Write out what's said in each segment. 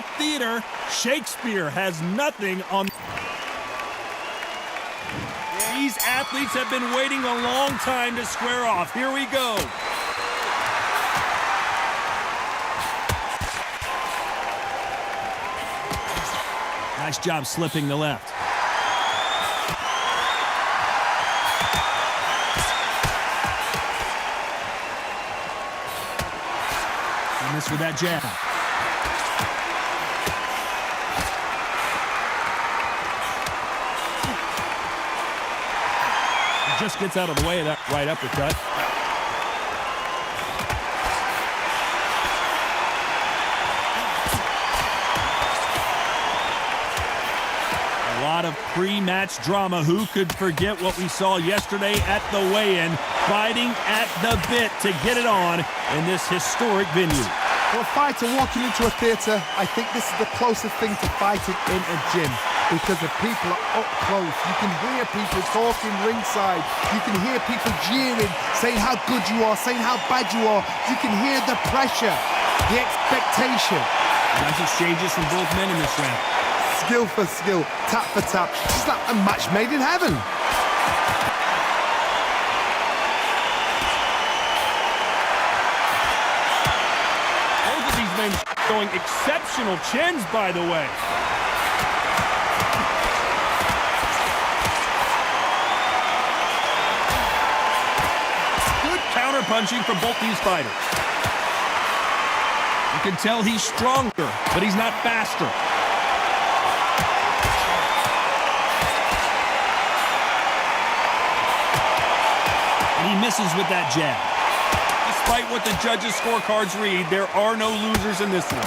little theater. Shakespeare has nothing on. These athletes have been waiting a long time to square off. Here we go. Nice job slipping the left. He missed with that jab. He just gets out of the way of that right uppercut. A lot of pre-match drama. Who could forget what we saw yesterday at the weigh-in? Fighting at the bit to get it on in this historic venue. For a fighter walking into a theatre, I think this is the closest thing to fighting in a gym because the people are up close. You can hear people talking ringside. You can hear people jeering, saying how good you are, saying how bad you are. You can hear the pressure, the expectation. Nice exchanges from both men in this round. Skill for skill, tap for tap. It's like a match made in heaven. Both of these men showing exceptional chins, by the way. Good counter-punching from both these fighters. You can tell he's stronger, but he's not faster. He misses with that jab. Despite what the judges' scorecards read, there are no losers in this one.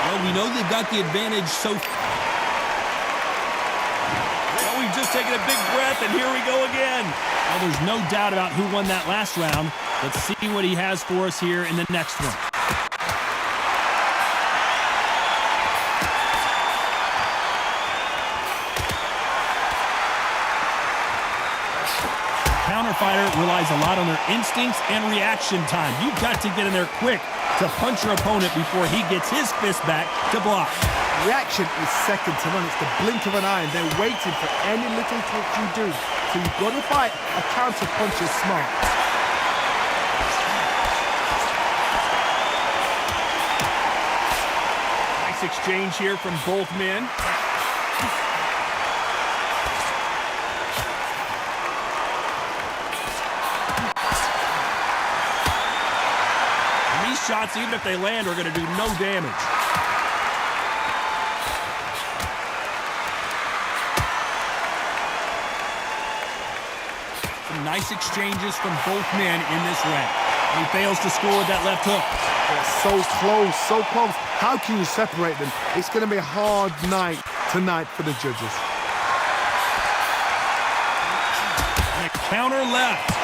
Well, we know they've got the advantage so far. Well, we've just taken a big breath, and here we go again. Well, there's no doubt about who won that last round. Let's see what he has for us here in the next one. Fighter relies a lot on their instincts and reaction time. You've got to get in there quick to punch your opponent before he gets his fist back to block. Reaction is second to none. It's the blink of an eye, and they're waiting for any little touch you do. So you've got to fight a counter punch is smart. Nice exchange here from both men. Shots, even if they land, are going to do no damage. Some nice exchanges from both men in this round. And he fails to score with that left hook. They're so close, so close. How can you separate them? It's going to be a hard night tonight for the judges. And a counter left.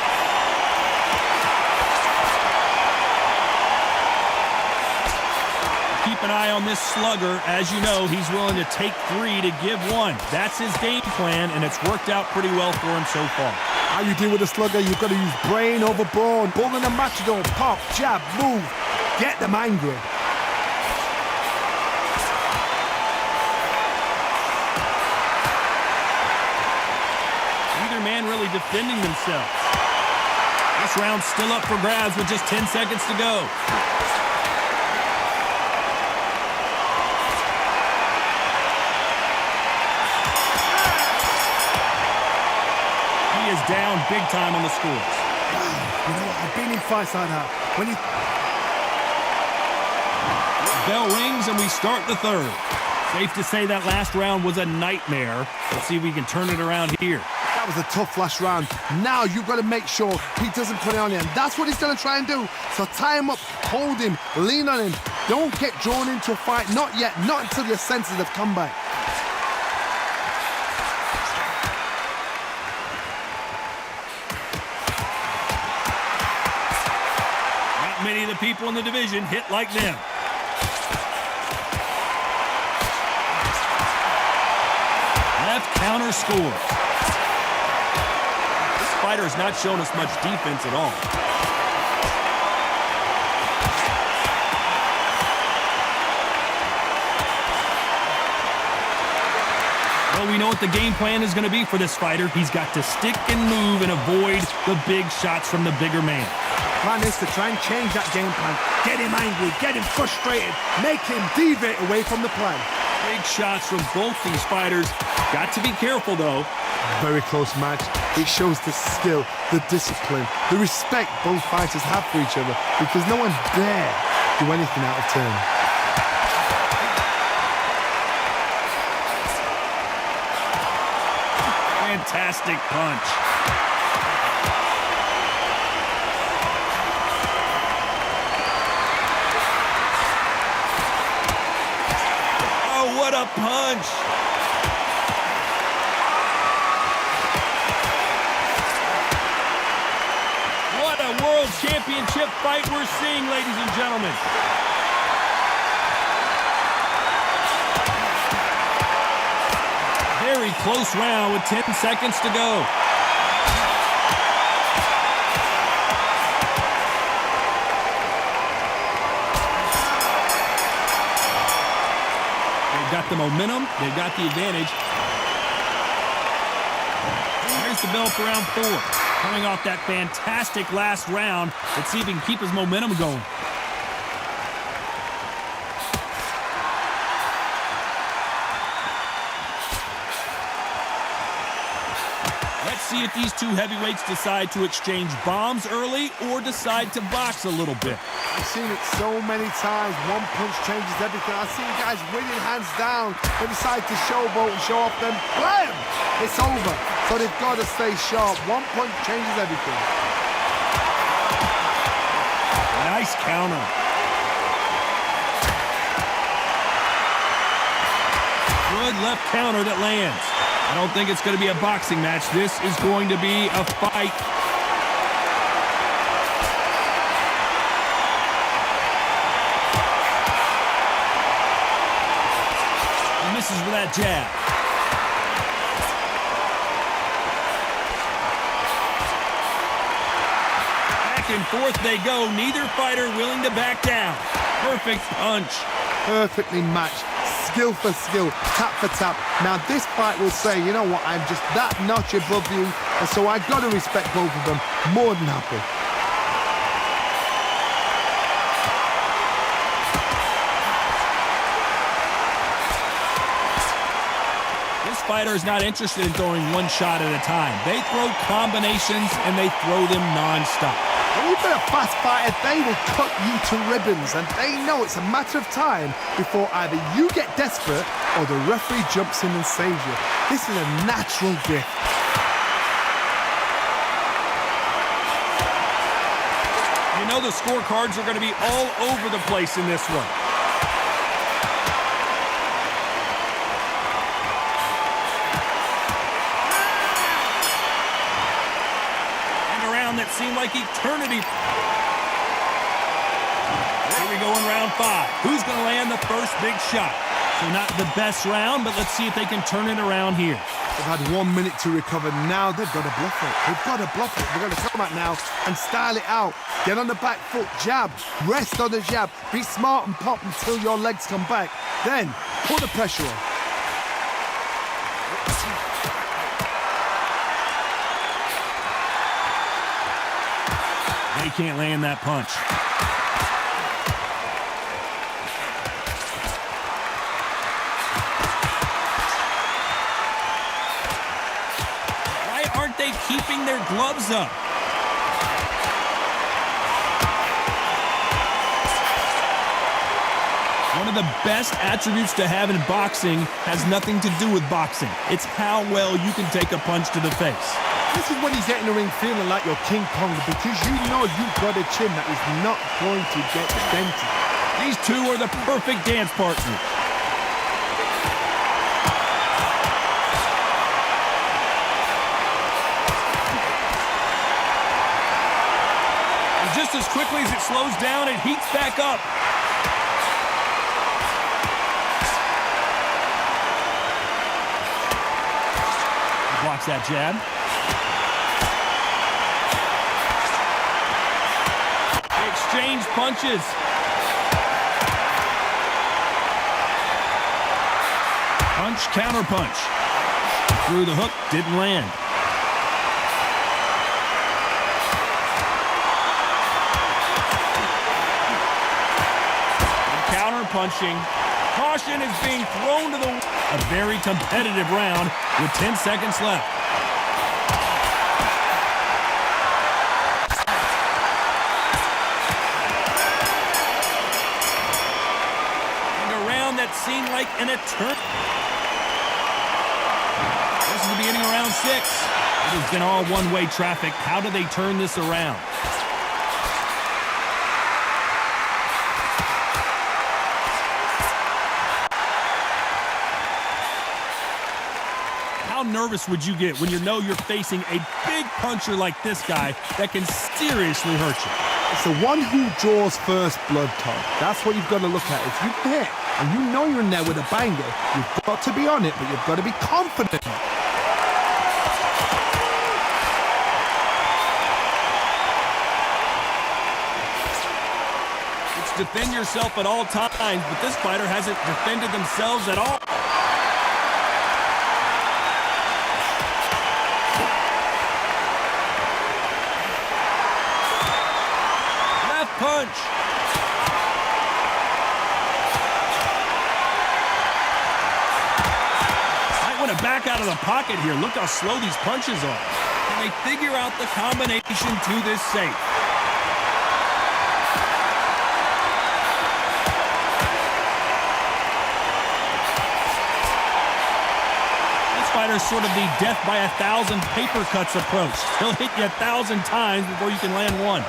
Keep an eye on this slugger. As you know, he's willing to take 3 to give 1. That's his game plan, and it's worked out pretty well for him so far. How you deal with a slugger, you've got to use brain over brawn. Bull in the matador, pop, jab, move. Get them angry. Neither man really defending themselves. This round's still up for grabs with just 10 seconds to go. Is down big time on the scores. You know what? I've been in fights like that. When you... Bell rings and we start the third. Safe to say that last round was a nightmare. Let's see if we can turn it around here. That was a tough last round. Now you've got to make sure he doesn't put it on you. And that's what he's going to try and do. So tie him up, hold him, lean on him. Don't get drawn into a fight. Not yet. Not until your senses have come back. Many of the people in the division hit like them. Left counter score. fighter has not shown us much defense at all. Well, we know what the game plan is going to be for this fighter. He's got to stick and move and avoid the big shots from the bigger man. Plan is to try and change that game plan. Get him angry, get him frustrated, make him deviate away from the plan. Big shots from both these fighters. Got to be careful, though. Very close match. It shows the skill, the discipline, the respect both fighters have for each other, because no one dare do anything out of turn. Fantastic punch. Oh, what a punch. What a world championship fight we're seeing, ladies and gentlemen. Very close round with 10 seconds to go. They've got the momentum. They've got the advantage. Here's the bell for round 4. Coming off that fantastic last round. Let's see if he can keep his momentum going. See if these two heavyweights decide to exchange bombs early or decide to box a little bit. I've seen it so many times. One punch changes everything. I've seen guys winning hands down. They decide to showboat and show off, then blam! It's over. So they've got to stay sharp. One punch changes everything. Nice counter. Good left counter that lands. I don't think it's going to be a boxing match. This is going to be a fight. He misses with that jab. Back and forth they go. Neither fighter willing to back down. Perfect punch. Perfectly matched. Skill for skill, tap for tap. Now this fight will say, you know what, I'm just that notch above you, and so I've got to respect both of them. More than happy. This fighter is not interested in throwing one shot at a time. They throw combinations and they throw them non-stop. When you've got a fast fighter, they will cut you to ribbons, and they know it's a matter of time before either you get desperate or the referee jumps in and saves you. This is a natural gift. You know the scorecards are going to be all over the place in this one. That seemed like eternity. Here we go in round 5. Who's going to land the first big shot? So not the best round, but let's see if they can turn it around here. They've had 1 minute to recover. Now they've got to bluff it. They've got to bluff it. They're going to come out now and style it out. Get on the back foot, jab, rest on the jab. Be smart and pop until your legs come back. Then put the pressure on. They can't land that punch. Why aren't they keeping their gloves up? One of the best attributes to have in boxing has nothing to do with boxing. It's how well you can take a punch to the face. This is when he's getting the ring feeling like you're King Kong, because you know you've got a chin that is not going to get dented. These two are the perfect dance partners. And just as quickly as it slows down, it heats back up. He blocks that jab. exchange punches. Punch, counter punch. Through the hook, didn't land. Counter punching. Caution is being thrown to the... A very competitive round with 10 seconds left. That seemed like an eternity. This is the beginning of round 6. It has been all one-way traffic. How do they turn this around? How nervous would you get when you know you're facing a big puncher like this guy that can seriously hurt you? It's the one who draws first blood, Todd. That's what you've got to look at. If you hit and you know you're in there with a banger, you've got to be on it, but you've got to be confident. It's defend yourself at all times, but this fighter hasn't defended themselves at all. Punch. Might want to back out of the pocket here. Look how slow these punches are. Can they figure out the combination to this safe? This fighter's sort of the death by 1,000 paper cuts approach. He'll hit you 1,000 times before you can land one.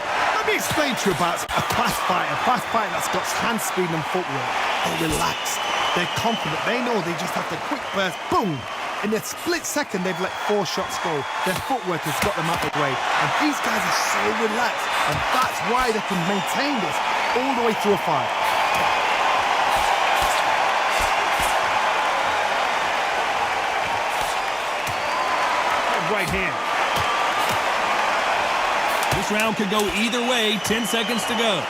Let me explain to you about a fast fighter that's got hand speed and footwork. They're relaxed, they're confident, they know they just have to quick burst, boom! In a split second, they've let 4 shots go. Their footwork has got them out of the way. And these guys are so relaxed, and that's why they can maintain this all the way through a fight. Right hand. This round could go either way. 10 seconds to go.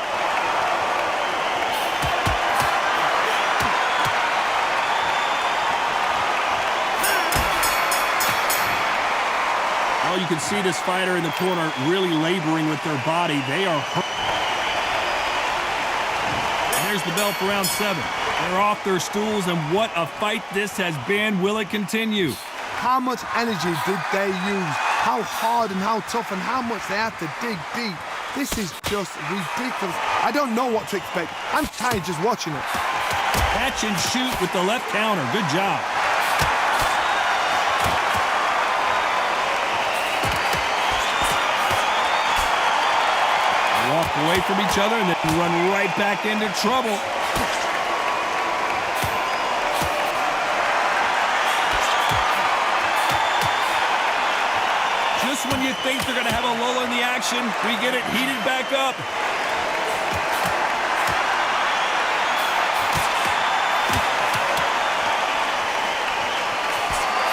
Well, you can see this fighter in the corner really laboring with their body. They are hurt. And there's the bell for round 7. They're off their stools, and what a fight this has been. Will it continue? How much energy did they use? How hard and how tough and how much they had to dig deep. This is just ridiculous. I don't know what to expect. I'm tired just watching it. Catch and shoot with the left counter. Good job. They walk away from each other and then run right back into trouble. Just when you think they're going to have a lull in the action, we get it heated back up.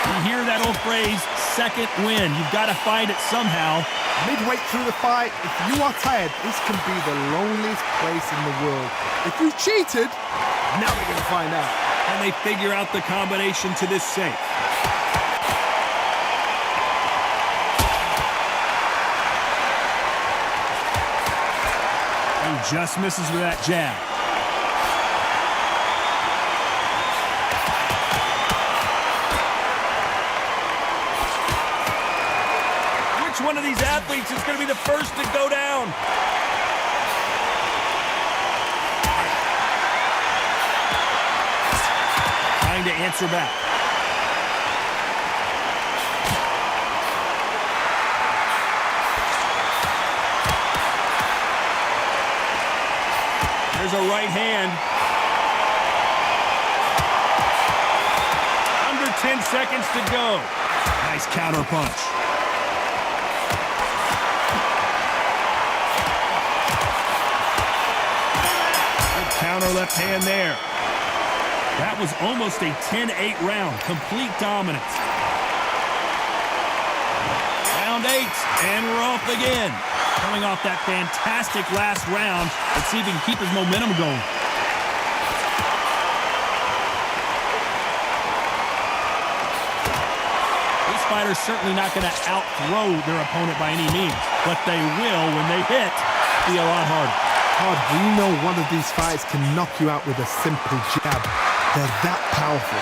You hear that old phrase, second win. You've got to find it somehow. Midway through the fight, if you are tired, this can be the loneliest place in the world. If you cheated, now we're going to find out. And they figure out the combination to this safe. Just misses with that jab. Which one of these athletes is going to be the first to go down? Trying to answer back. There's a right hand. Under 10 seconds to go. Nice counter punch. Good counter left hand there. That was almost a 10-8 round. Complete dominance. Round 8, and we're off again. Coming off that fantastic last round, let's see if he can keep his momentum going. This fighter's certainly not going to out-throw their opponent by any means, but they will, when they hit, be a lot harder. We know one of these fights can knock you out with a simple jab. They're that powerful.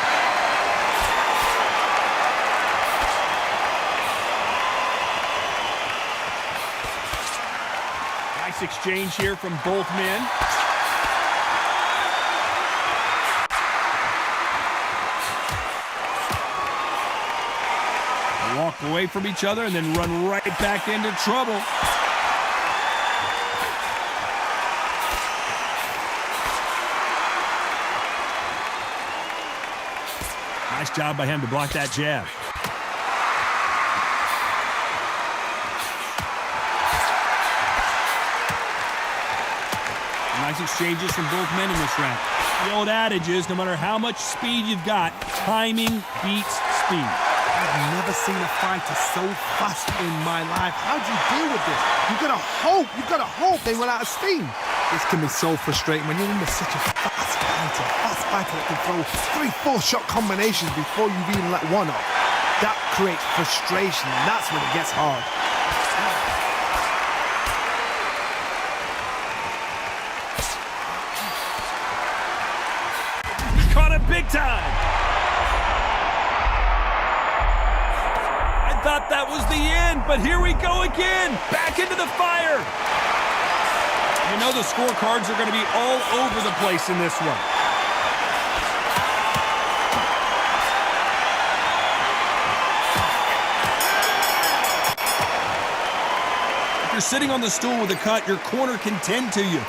Nice exchange here from both men. They walk away from each other and then run right back into trouble. Nice job by him to block that jab. Nice exchanges from both men in this round. The old adage is, no matter how much speed you've got, timing beats speed. I've never seen a fighter so fast in my life. How do you deal with this? You've got to hope they run out of steam. This can be so frustrating when you're under such a fast fighter that can throw 3-4 shot combinations before you've even let one off. That creates frustration, and that's when it gets hard. Caught it big time. I thought that was the end, but here we go again. Back into the fire. You know the scorecards are going to be all over the place in this one. If you're sitting on the stool with a cut, your corner can tend to you.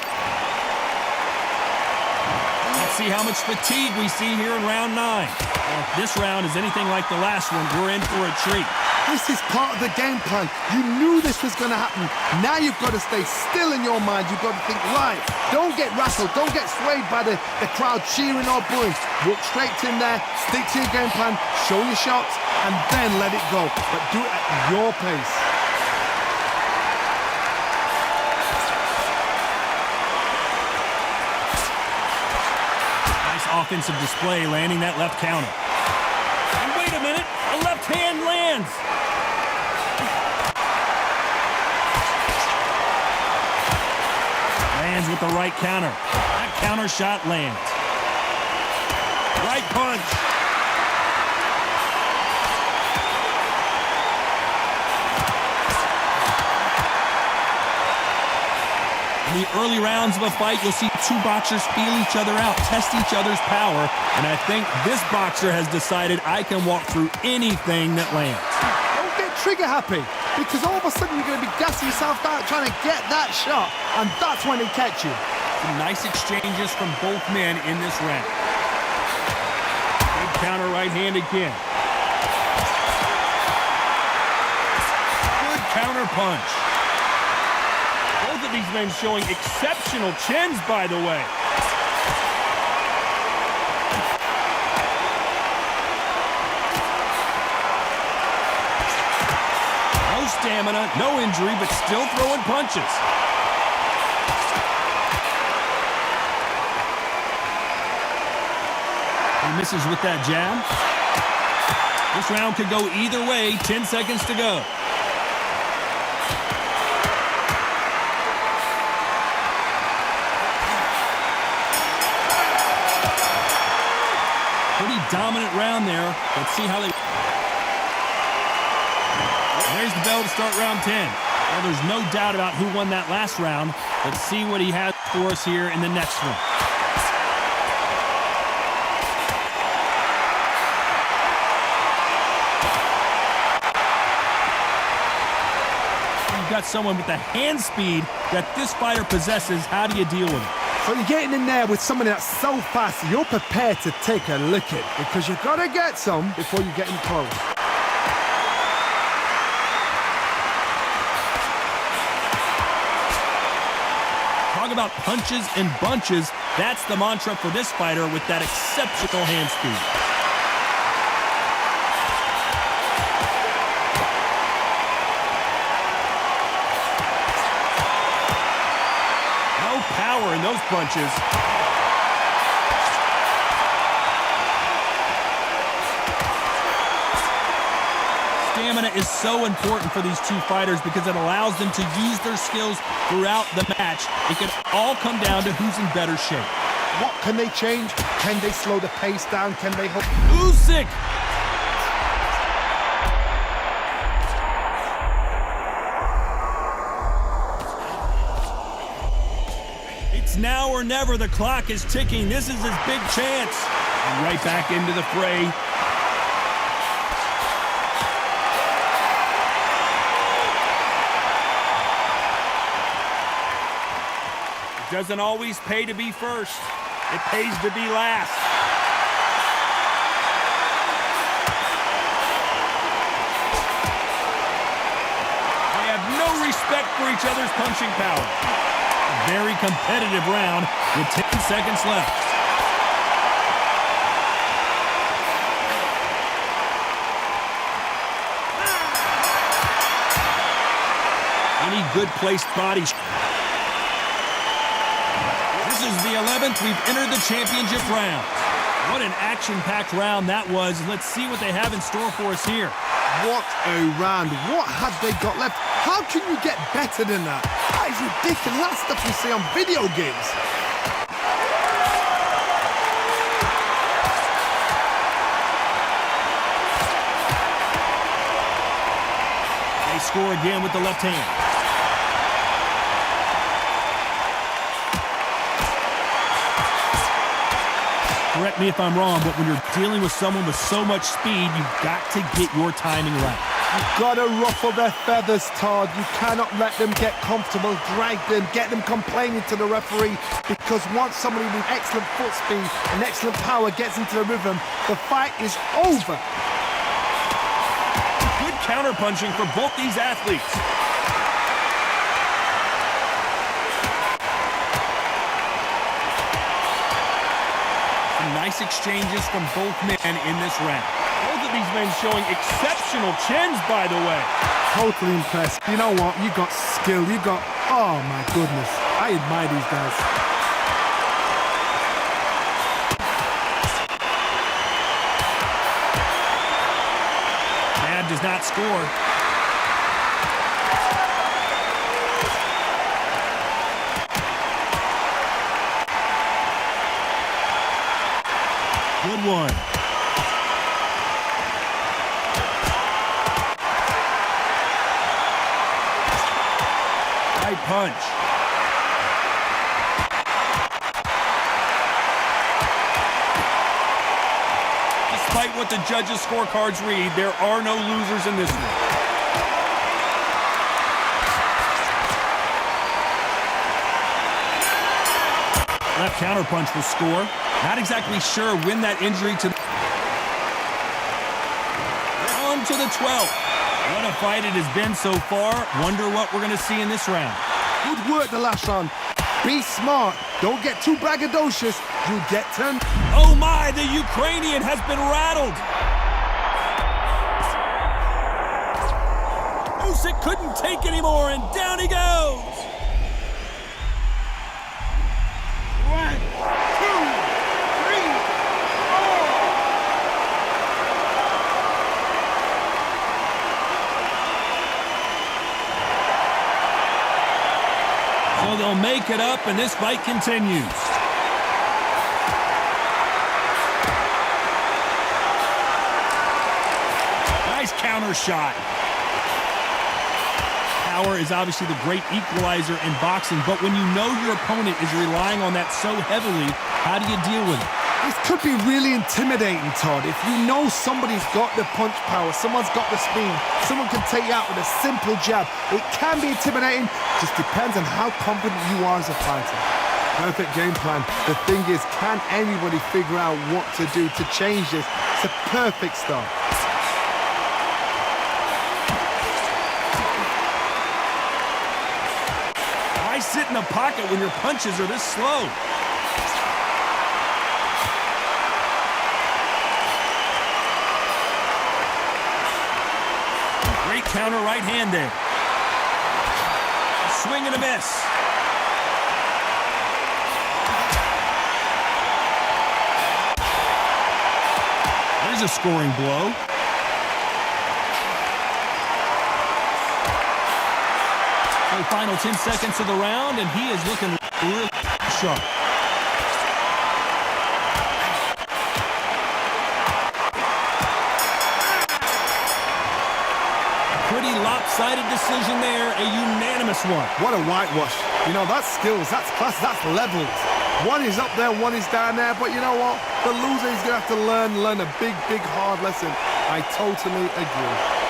Let's see how much fatigue we see here in round 9. Well, if this round is anything like the last one, we're in for a treat. This is part of the game plan. You knew this was going to happen. Now you've got to stay still in your mind. You've got to think, right, don't get rattled. Don't get swayed by the crowd cheering or booing. Walk straight in there, stick to your game plan, show your shots, and then let it go. But do it at your pace. Nice offensive display, landing that left counter. And wait a minute, a left hand lands. Lands with the right counter. That counter shot lands. Right punch. In the early rounds of a fight, you'll see two boxers feel each other out, test each other's power, and I think this boxer has decided I can walk through anything that lands. Don't get trigger happy, because all of a sudden you're going to be gassing yourself out trying to get that shot, and that's when they catch you. Some nice exchanges from both men in this round. Big counter right hand again. Good counter punch. Both of these men showing exceptional chins, by the way. No stamina, no injury, but still throwing punches. He misses with that jab. This round could go either way. 10 seconds to go. Pretty dominant round there. Let's see how they... There's the bell to start round 10. Well, there's no doubt about who won that last round. Let's see what he has for us here in the next one. You've got someone with the hand speed that this fighter possesses. How do you deal with it? So you're getting in there with somebody that's so fast, you're prepared to take a licking because you've got to get some before you get in close. Talk about punches and bunches. That's the mantra for this fighter with that exceptional hand speed. those punches. Stamina is so important for these two fighters because it allows them to use their skills throughout the match. It can all come down to who's in better shape. What can they change? Can they slow the pace down? Can they hook? Usyk! It's now or never. The clock is ticking. This is his big chance. And right back into the fray. It doesn't always pay to be first. It pays to be last. They have no respect for each other's punching power. A very competitive round with 10 seconds left. Any good placed body. This is the 11th. We've entered the championship round. What an action-packed round that was. Let's see what they have in store for us here. What a round. What have they got left? How can you get better than that? That is ridiculous. That's stuff you see on video games. They score again with the left hand. Correct me if I'm wrong, but when you're dealing with someone with so much speed, you've got to get your timing right. You've got to ruffle their feathers, Todd. You cannot let them get comfortable, drag them, get them complaining to the referee, because once somebody with excellent foot speed and excellent power gets into the rhythm, the fight is over. Good counterpunching for both these athletes. Nice exchanges from both men in this round. Both of these men showing exceptional chins, by the way. Totally impressed. You know what? You got skill. You got... Oh, my goodness. I admire these guys. Chad does not score. Good one. Right punch. Despite what the judges' scorecards read, there are no losers in this one. Left counterpunch will score. Not exactly sure when that injury to... On to the 12th. What a fight it has been so far. Wonder what we're going to see in this round. Good work the last round. Be smart. Don't get too braggadocious. You'll get turned. Oh my, the Ukrainian has been rattled. Usyk couldn't take anymore, and down he goes. So they'll make it up, and this fight continues. Nice counter shot. Power is obviously the great equalizer in boxing, but when you know your opponent is relying on that so heavily, how do you deal with it? This could be really intimidating, Todd. If you know somebody's got the punch power, someone's got the speed, someone can take you out with a simple jab, it can be intimidating. Just depends on how confident you are as a fighter. Perfect game plan. The thing is, can anybody figure out what to do to change this? It's a perfect start. Why sit in the pocket when your punches are this slow? Great counter right hand there. Swing and a miss. Here's a scoring blow. The final 10 seconds of the round, and he is looking really sharp. Pretty lopsided decision there, a unanimous one. What a whitewash. You know, that's skills, that's class, that's levels. One is up there, one is down there, but you know what? The loser is going to have to learn a big, hard lesson. I totally agree.